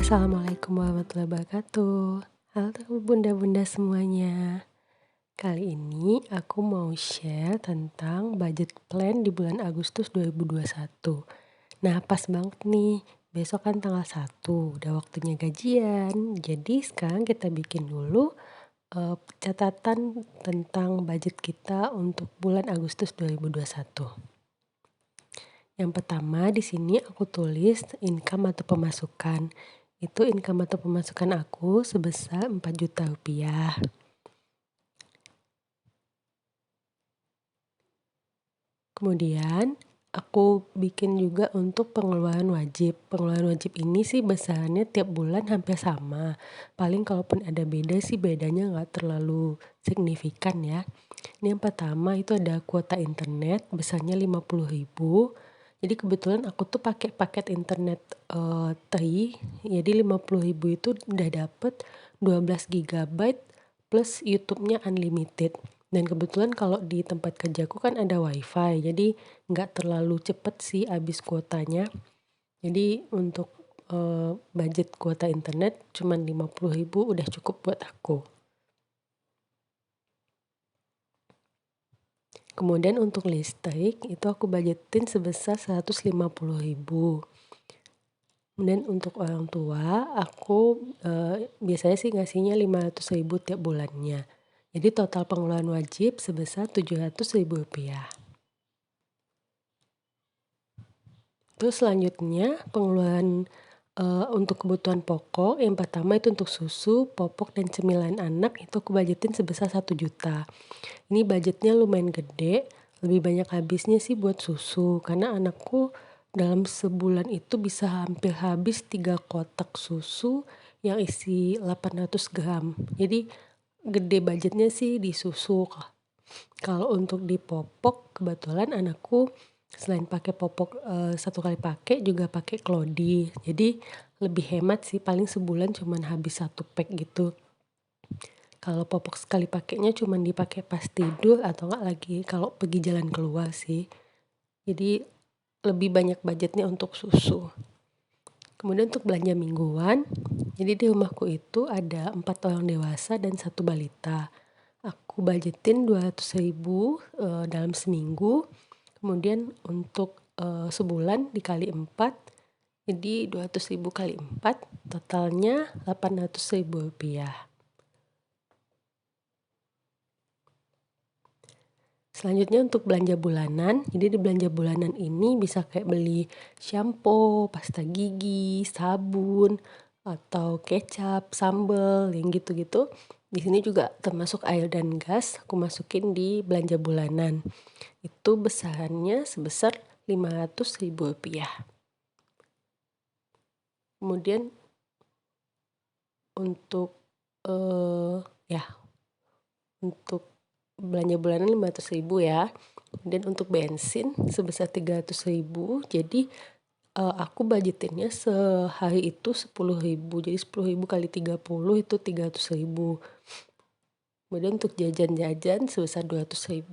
Assalamualaikum warahmatullahi wabarakatuh. Halo bunda-bunda semuanya. Kali ini aku mau share tentang budget plan di bulan Agustus 2021. Nah, pas banget nih. Besok kan tanggal 1, udah waktunya gajian. Jadi sekarang kita bikin dulu catatan tentang budget kita untuk bulan Agustus 2021. Yang pertama di sini aku tulis income atau pemasukan. Itu income atau pemasukan aku sebesar 4 juta rupiah. Kemudian aku bikin juga untuk pengeluaran wajib. Pengeluaran wajib ini sih besarannya tiap bulan hampir sama. Paling kalaupun ada beda sih bedanya nggak terlalu signifikan ya. Ini yang pertama itu ada kuota internet besarnya 50.000. Jadi kebetulan aku tuh pakai paket internet Tri. Jadi 50.000 itu udah dapet 12 GB plus YouTube-nya unlimited. Dan kebetulan kalau di tempat kerjaku kan ada wifi, jadi nggak terlalu cepet sih habis kuotanya. Jadi untuk budget kuota internet cuma 50.000 udah cukup buat aku. Kemudian untuk listrik itu aku budgetin sebesar 150.000. Kemudian untuk orang tua aku biasanya sih ngasihnya 500.000 tiap bulannya. Jadi total pengeluaran wajib sebesar 700.000 rupiah. Terus selanjutnya pengeluaran untuk kebutuhan pokok, yang pertama itu untuk susu, popok, dan cemilan anak itu aku budgetin sebesar 1 juta. Ini budgetnya lumayan gede, lebih banyak habisnya sih buat susu, karena anakku dalam sebulan itu bisa hampir habis 3 kotak susu yang isi 800 gram. Jadi gede budgetnya sih di susu. Kalau untuk di popok, kebetulan anakku selain pakai popok 1 kali pakai juga pakai Clody. Jadi lebih hemat sih, paling sebulan cuman habis 1 pack gitu. Kalau popok sekali pakainya cuman dipakai pas tidur atau enggak lagi kalau pergi jalan keluar sih. Jadi lebih banyak budgetnya untuk susu. Kemudian untuk belanja mingguan, jadi di rumahku itu ada 4 orang dewasa dan 1 balita. Aku budgetin 200.000 dalam seminggu. Kemudian untuk sebulan dikali 4, jadi 200.000 kali 4, totalnya 800.000 rupiah. Selanjutnya untuk belanja bulanan, jadi di belanja bulanan ini bisa kayak beli shampoo, pasta gigi, sabun, atau kecap, sambal, yang gitu-gitu. Di sini juga termasuk air dan gas, aku masukin di belanja bulanan. Itu besarannya sebesar 500.000 rupiah. Kemudian untuk untuk belanja bulanan 500.000 ya. Kemudian untuk bensin sebesar 300.000. Jadi aku budgetinnya sehari itu 10.000. Jadi 10.000 kali 30 itu 300.000. Kemudian untuk jajan-jajan sebesar 200.000.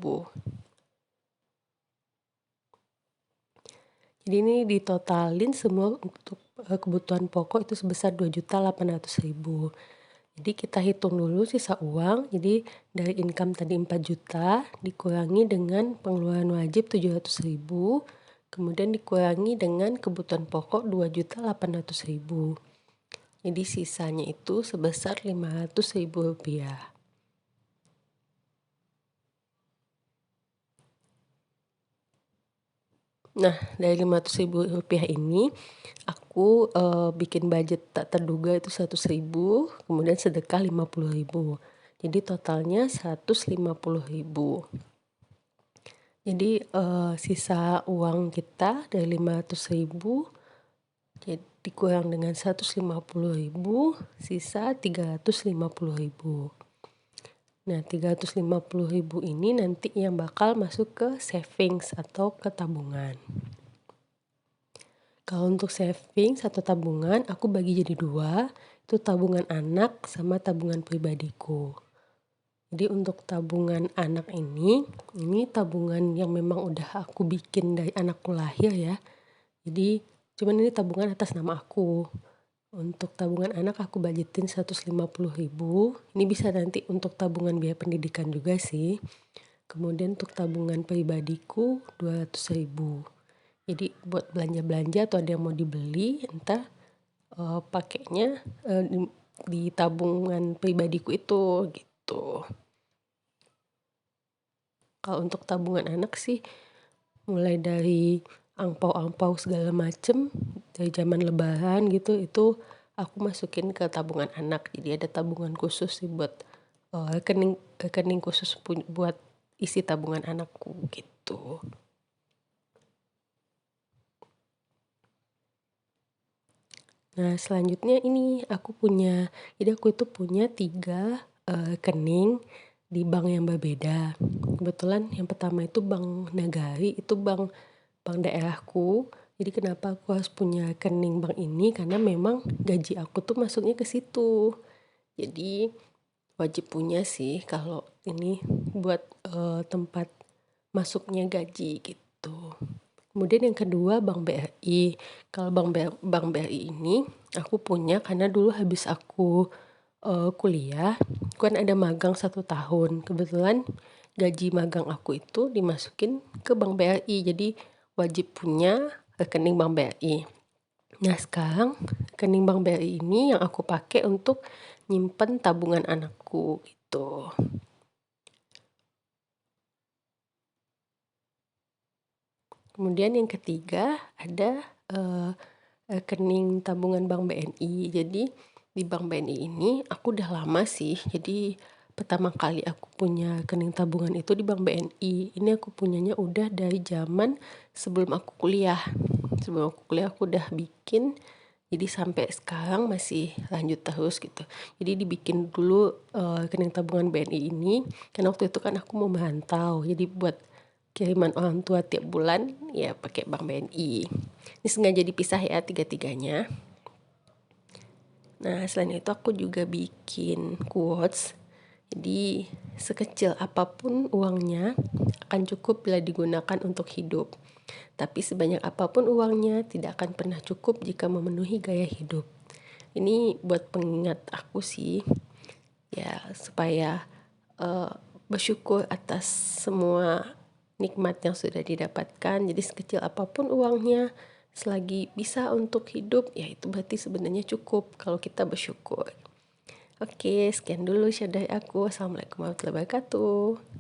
Jadi ini ditotalin semua untuk kebutuhan pokok itu sebesar 2.800.000. Jadi kita hitung dulu sisa uang. Jadi dari income tadi 4 juta dikurangi dengan pengeluaran wajib 700.000. Kemudian dikurangi dengan kebutuhan pokok 2.800.000. Jadi sisanya itu sebesar 500.000 rupiah. Nah, dari 500.000 rupiah ini aku bikin budget tak terduga itu 100.000, kemudian sedekah 50.000. Jadi totalnya 150.000. Jadi sisa uang kita dari 500.000 jadi dikurang dengan 150.000, sisa 350.000. Nah, 350.000 ini nanti yang bakal masuk ke savings atau ke tabungan. Kalau untuk savings atau tabungan, aku bagi jadi 2, itu tabungan anak sama tabungan pribadiku. Jadi untuk tabungan anak ini tabungan yang memang udah aku bikin dari anakku lahir ya. Jadi cuman ini tabungan atas nama aku. Untuk tabungan anak aku budgetin 150.000, ini bisa nanti untuk tabungan biaya pendidikan juga sih. Kemudian untuk tabungan pribadiku 200.000. Jadi buat belanja-belanja atau ada yang mau dibeli, entah pakainya di tabungan pribadiku itu gitu. Kalau untuk tabungan anak sih mulai dari angpau-angpau segala macem dari zaman lebaran gitu, itu aku masukin ke tabungan anak. Jadi ada tabungan khusus sih buat rekening rekening khusus buat isi tabungan anakku gitu. Nah, selanjutnya ini jadi aku itu punya 3 rekening di bank yang berbeda. Kebetulan yang pertama itu Bank Nagari, itu bank daerahku. Jadi kenapa aku harus punya rekening bank ini, karena memang gaji aku tuh masuknya ke situ. Jadi wajib punya sih kalau ini buat tempat masuknya gaji gitu. Kemudian yang kedua Bank BRI. Kalau Bank BRI ini aku punya karena dulu habis aku kuliah, kan ada magang 1 tahun. Kebetulan gaji magang aku itu dimasukin ke Bank BRI, jadi wajib punya rekening Bank BRI. Nah, sekarang rekening Bank BRI ini yang aku pakai untuk nyimpen tabungan anakku gitu. Kemudian yang ketiga ada rekening tabungan Bank BNI. Jadi di Bank BNI ini aku udah lama sih. Jadi pertama kali aku punya rekening tabungan itu di Bank BNI. Ini aku punyanya udah dari zaman sebelum aku kuliah. Sebelum aku kuliah aku udah bikin. Jadi sampai sekarang masih lanjut terus gitu. Jadi dibikin dulu rekening tabungan BNI ini karena waktu itu kan aku mau merantau. Jadi buat kiriman orang tua tiap bulan ya pakai Bank BNI. Ini sengaja dipisah ya tiga-tiganya. Nah, selain itu aku juga bikin quotes. Jadi sekecil apapun uangnya akan cukup bila digunakan untuk hidup. Tapi sebanyak apapun uangnya tidak akan pernah cukup jika memenuhi gaya hidup. Ini buat pengingat aku sih, ya supaya bersyukur atas semua nikmat yang sudah didapatkan. Jadi sekecil apapun uangnya, selagi bisa untuk hidup, ya itu berarti sebenarnya cukup kalau kita bersyukur. Oke, sekian dulu share dari aku. Assalamualaikum warahmatullahi wabarakatuh.